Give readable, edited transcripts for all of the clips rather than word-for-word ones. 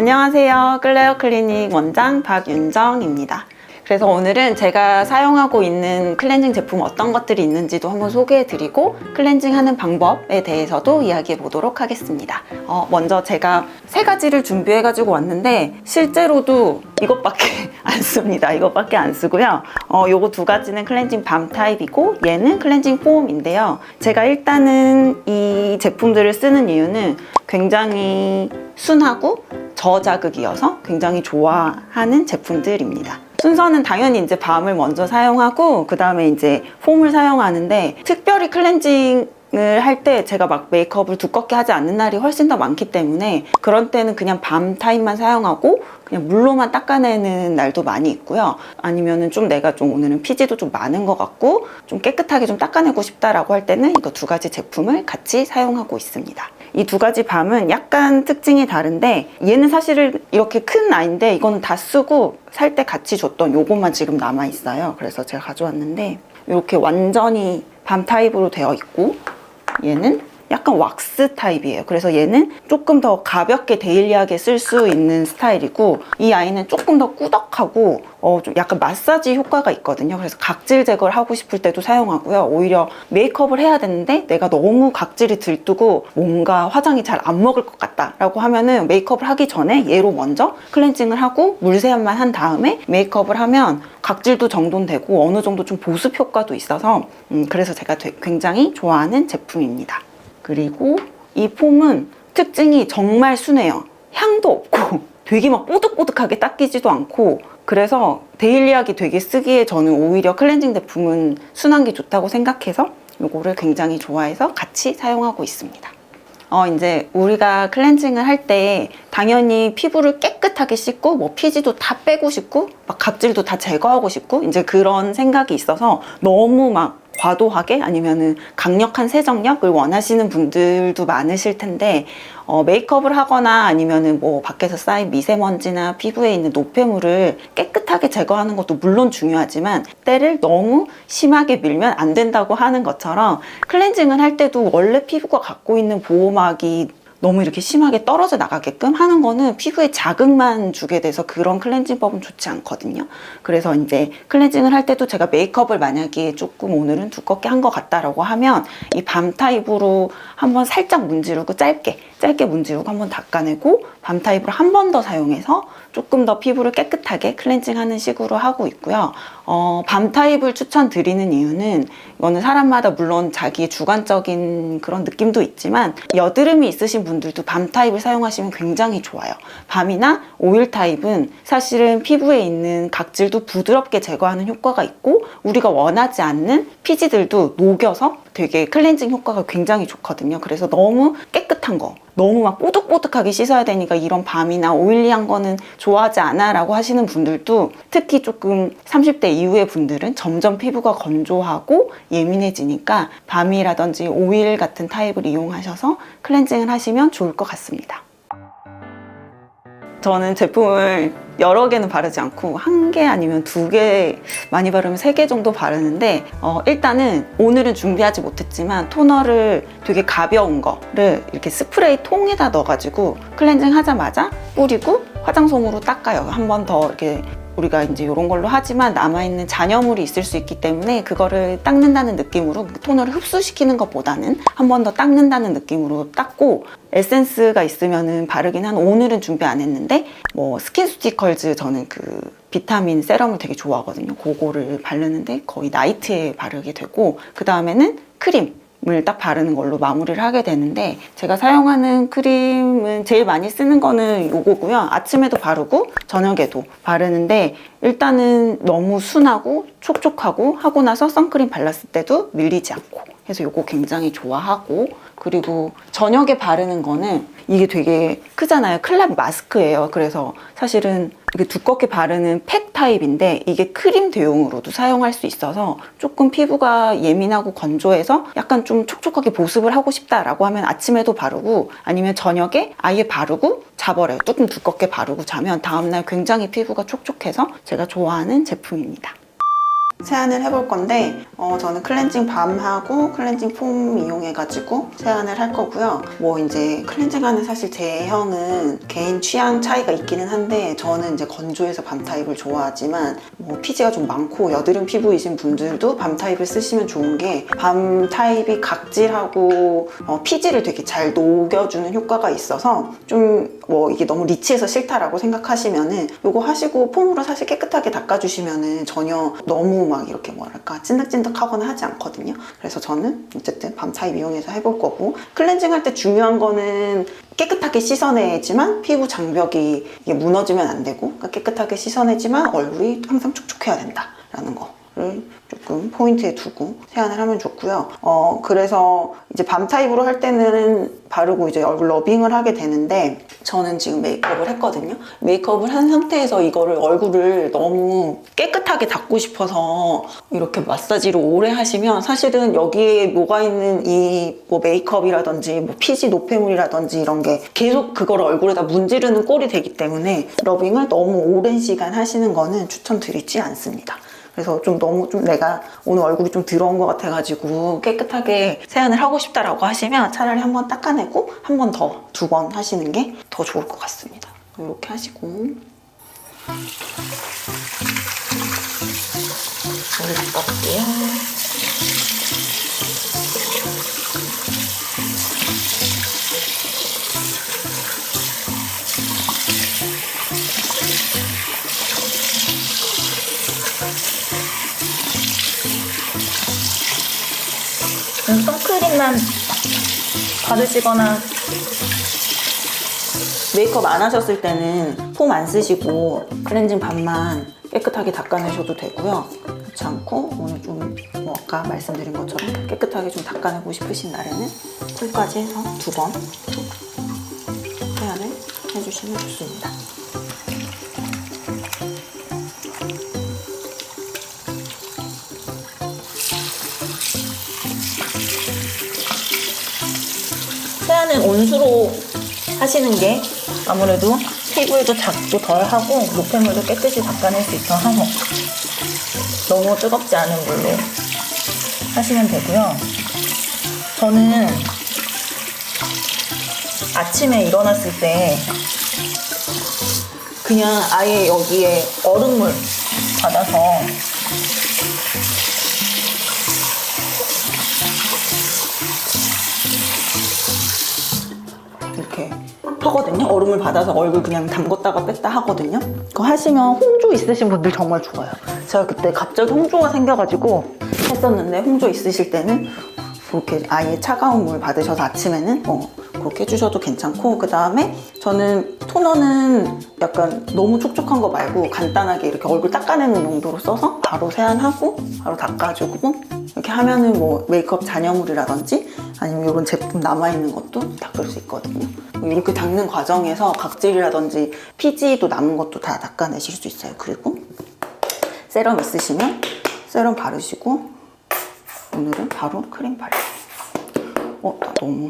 안녕하세요. 클레어 클리닉 원장 박윤정입니다. 그래서 오늘은 제가 사용하고 있는 클렌징 제품 어떤 것들이 있는지도 한번 소개해 드리고 클렌징 하는 방법에 대해서도 이야기해 보도록 하겠습니다. 먼저 제가 세 가지를 준비해 가지고 왔는데 실제로도 이것밖에 안 씁니다. 이것밖에 안 쓰고요. 요거 두 가지는 클렌징 밤 타입이고 얘는 클렌징 폼인데요. 제가 일단은 이 제품들을 쓰는 이유는 굉장히 순하고 저자극이어서 굉장히 좋아하는 제품들입니다. 순서는 당연히 이제 밤을 먼저 사용하고 그 다음에 이제 폼을 사용하는데 특별히 클렌징을 할 때 제가 막 메이크업을 두껍게 하지 않는 날이 훨씬 더 많기 때문에 그런 때는 그냥 밤 타입만 사용하고 그냥 물로만 닦아내는 날도 많이 있고요. 아니면은 좀 내가 좀 오늘은 피지도 좀 많은 것 같고 좀 깨끗하게 좀 닦아내고 싶다라고 할 때는 이거 두 가지 제품을 같이 사용하고 있습니다. 이 두 가지 밤은 약간 특징이 다른데 얘는 사실은 이렇게 큰 아이인데 이거는 다 쓰고 살 때 같이 줬던 요것만 지금 남아 있어요. 그래서 제가 가져왔는데 이렇게 완전히 밤 타입으로 되어 있고 얘는 약간 왁스 타입이에요. 그래서 얘는 조금 더 가볍게 데일리하게 쓸 수 있는 스타일이고 이 아이는 조금 더 꾸덕하고 좀 약간 마사지 효과가 있거든요. 그래서 각질 제거를 하고 싶을 때도 사용하고요. 오히려 메이크업을 해야 되는데 내가 너무 각질이 들뜨고 뭔가 화장이 잘 안 먹을 것 같다 라고 하면은 메이크업을 하기 전에 얘로 먼저 클렌징을 하고 물세안만 한 다음에 메이크업을 하면 각질도 정돈되고 어느 정도 좀 보습 효과도 있어서 그래서 제가 굉장히 좋아하는 제품입니다. 그리고 이 폼은 특징이 정말 순해요. 향도 없고 되게 막 뽀득뽀득하게 닦이지도 않고 그래서 데일리하게 되게 쓰기에 저는 오히려 클렌징 제품은 순한 게 좋다고 생각해서 이거를 굉장히 좋아해서 같이 사용하고 있습니다. 이제 우리가 클렌징을 할 때 당연히 피부를 깨끗하게 씻고 뭐 피지도 다 빼고 싶고 막 각질도 다 제거하고 싶고 이제 그런 생각이 있어서 너무 막 과도하게 아니면은 강력한 세정력을 원하시는 분들도 많으실 텐데 메이크업을 하거나 아니면은 뭐 밖에서 쌓인 미세먼지나 피부에 있는 노폐물을 깨끗하게 제거하는 것도 물론 중요하지만 때를 너무 심하게 밀면 안 된다고 하는 것처럼 클렌징을 할 때도 원래 피부가 갖고 있는 보호막이 너무 이렇게 심하게 떨어져 나가게끔 하는 거는 피부에 자극만 주게 돼서 그런 클렌징법은 좋지 않거든요. 그래서 이제 클렌징을 할 때도 제가 메이크업을 만약에 조금 오늘은 두껍게 한 것 같다라고 하면 이 밤 타입으로 한번 살짝 문지르고 짧게 문지르고 한번 닦아내고 밤 타입으로 한 번 더 사용해서 조금 더 피부를 깨끗하게 클렌징하는 식으로 하고 있고요. 밤 타입을 추천드리는 이유는 이거는 사람마다 물론 자기의 주관적인 그런 느낌도 있지만 여드름이 있으신 분들도 밤 타입을 사용하시면 굉장히 좋아요. 밤이나 오일 타입은 사실은 피부에 있는 각질도 부드럽게 제거하는 효과가 있고 우리가 원하지 않는 피지들도 녹여서 되게 클렌징 효과가 굉장히 좋거든요. 그래서 너무 깨끗한 거 너무 막 뽀득뽀득하게 씻어야 되니까 이런 밤이나 오일리한 거는 좋아하지 않아 라고 하시는 분들도 특히 조금 30대 이후의 분들은 점점 피부가 건조하고 예민해지니까 밤이라든지 오일 같은 타입을 이용하셔서 클렌징을 하시면 좋을 것 같습니다. 저는 제품을 여러 개는 바르지 않고 한 개 아니면 두 개, 많이 바르면 세 개 정도 바르는데 일단은 오늘은 준비하지 못했지만 토너를 되게 가벼운 거를 이렇게 스프레이 통에다 넣어가지고 클렌징 하자마자 뿌리고 화장솜으로 닦아요. 한 번 더 이렇게 우리가 이제 이런 걸로 하지만 남아있는 잔여물이 있을 수 있기 때문에 그거를 닦는다는 느낌으로 토너를 흡수시키는 것보다는 한 번 더 닦는다는 느낌으로 닦고 에센스가 있으면은 바르긴 한 오늘은 준비 안 했는데 뭐 스킨스티컬즈 저는 그 비타민 세럼을 되게 좋아하거든요. 그거를 바르는데 거의 나이트에 바르게 되고 그 다음에는 크림을 딱 바르는 걸로 마무리를 하게 되는데 제가 사용하는 크림은 제일 많이 쓰는 거는 요거고요. 아침에도 바르고 저녁에도 바르는데 일단은 너무 순하고 촉촉하고 하고 나서 선크림 발랐을 때도 밀리지 않고 해서 요거 굉장히 좋아하고 그리고 저녁에 바르는 거는 이게 되게 크잖아요. 클럽 마스크예요. 그래서 사실은 이게 두껍게 바르는 팩 타입인데 이게 크림 대용으로도 사용할 수 있어서 조금 피부가 예민하고 건조해서 약간 좀 촉촉하게 보습을 하고 싶다라고 하면 아침에도 바르고 아니면 저녁에 아예 바르고 자버려요. 조금 두껍게 바르고 자면 다음날 굉장히 피부가 촉촉해서 제가 좋아하는 제품입니다. 세안을 해볼 건데 저는 클렌징 밤하고 클렌징 폼 이용해가지고 세안을 할 거고요. 뭐 이제 클렌징하는 사실 제형은 개인 취향 차이가 있기는 한데 저는 이제 건조해서 밤 타입을 좋아하지만 뭐 피지가 좀 많고 여드름 피부이신 분들도 밤 타입을 쓰시면 좋은 게 밤 타입이 각질하고 피지를 되게 잘 녹여주는 효과가 있어서 좀 뭐 이게 너무 리치해서 싫다라고 생각하시면은 요거 하시고 폼으로 사실 깨끗하게 닦아주시면은 전혀 너무 막 이렇게 뭐랄까 찐득찐득하거나 하지 않거든요. 그래서 저는 어쨌든 밤 타입 이용해서 해볼 거고, 클렌징 할 때 중요한 거는 깨끗하게 씻어내지만 피부 장벽이 이게 무너지면 안 되고, 그러니까 깨끗하게 씻어내지만 얼굴이 항상 촉촉해야 된다라는 거를 조금 포인트에 두고 세안을 하면 좋고요. 그래서 이제 밤 타입으로 할 때는 바르고 이제 얼굴 러빙을 하게 되는데, 저는 지금 메이크업을 했거든요. 메이크업을 한 상태에서 이거를 얼굴을 너무 깨끗하게 닦고 싶어서 이렇게 마사지를 오래 하시면 사실은 여기에 뭐가 있는 이 뭐 메이크업이라든지 뭐 피지 노폐물이라든지 이런 게 계속 그걸 얼굴에다 문지르는 꼴이 되기 때문에 러빙을 너무 오랜 시간 하시는 거는 추천드리지 않습니다. 그래서 너무 내가 오늘 얼굴이 좀 더러운 것 같아가지고 깨끗하게 세안을 하고 싶다라고 하시면 차라리 한 번 닦아내고 한 번 더, 2번 하시는 게 더 좋을 것 같습니다. 이렇게 하시고 물을 닦아볼게요. 선크림만 바르시거나 메이크업 안 하셨을 때는 폼 안 쓰시고 클렌징 밤만 깨끗하게 닦아내셔도 되고요. 그렇지 않고 오늘 좀 뭐 아까 말씀드린 것처럼 깨끗하게 좀 닦아내고 싶으신 날에는 쿨까지 해서 2번 세안을 해주시면 좋습니다. 세안은 온수로 하시는 게 아무래도 피부에도 자극도 덜하고 노폐물도 깨끗이 닦아낼 수 있어서 너무 뜨겁지 않은 물로 하시면 되고요. 저는 아침에 일어났을 때 그냥 아예 여기에 얼음물 받아서 이렇게 하거든요. 얼음을 받아서 얼굴 그냥 담궜다가 뺐다 하거든요. 그거 하시면 홍조 있으신 분들 정말 좋아요. 제가 그때 갑자기 홍조가 생겨가지고 했었는데, 홍조 있으실 때는 그렇게 아예 차가운 물 받으셔서 아침에는 그렇게 해주셔도 괜찮고, 그 다음에 저는 토너는 약간 너무 촉촉한 거 말고 간단하게 이렇게 얼굴 닦아내는 용도로 써서 바로 세안하고 바로 닦아주고, 이렇게 하면은 뭐 메이크업 잔여물이라든지 아니면 이런 제품 남아있는 것도 닦을 수 있거든요. 이렇게 닦는 과정에서 각질이라든지 피지도 남은 것도 다 닦아내실 수 있어요. 그리고 세럼 있으시면 세럼 바르시고, 오늘은 바로 크림 바르세요. 나 너무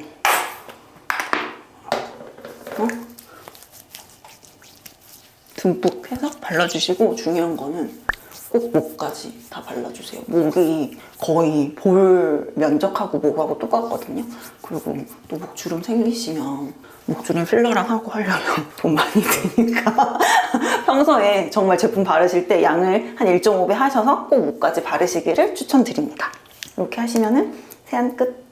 듬뿍 해서 발라주시고, 중요한 거는 꼭 목까지 다 발라주세요. 목이 거의 볼 면적하고 목하고 똑같거든요. 그리고 또 목주름 생기시면 목주름 필러랑 하고 하려면 돈 많이 드니까 평소에 정말 제품 바르실 때 양을 한 1.5배 하셔서 꼭 목까지 바르시기를 추천드립니다. 이렇게 하시면은 세안 끝.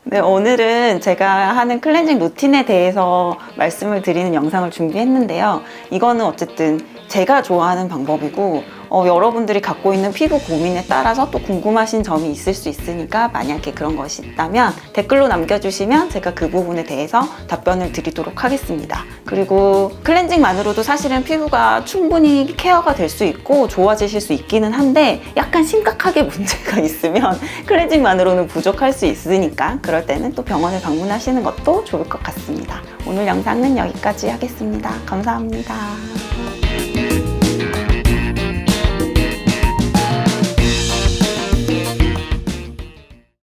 네, 오늘은 제가 하는 클렌징 루틴에 대해서 말씀을 드리는 영상을 준비했는데요. 이거는 어쨌든 제가 좋아하는 방법이고, 여러분들이 갖고 있는 피부 고민에 따라서 또 궁금하신 점이 있을 수 있으니까 만약에 그런 것이 있다면 댓글로 남겨주시면 제가 그 부분에 대해서 답변을 드리도록 하겠습니다. 그리고 클렌징만으로도 사실은 피부가 충분히 케어가 될 수 있고 좋아지실 수 있기는 한데, 약간 심각하게 문제가 있으면 클렌징만으로는 부족할 수 있으니까 그럴 때는 또 병원을 방문하시는 것도 좋을 것 같습니다. 오늘 영상은 여기까지 하겠습니다. 감사합니다.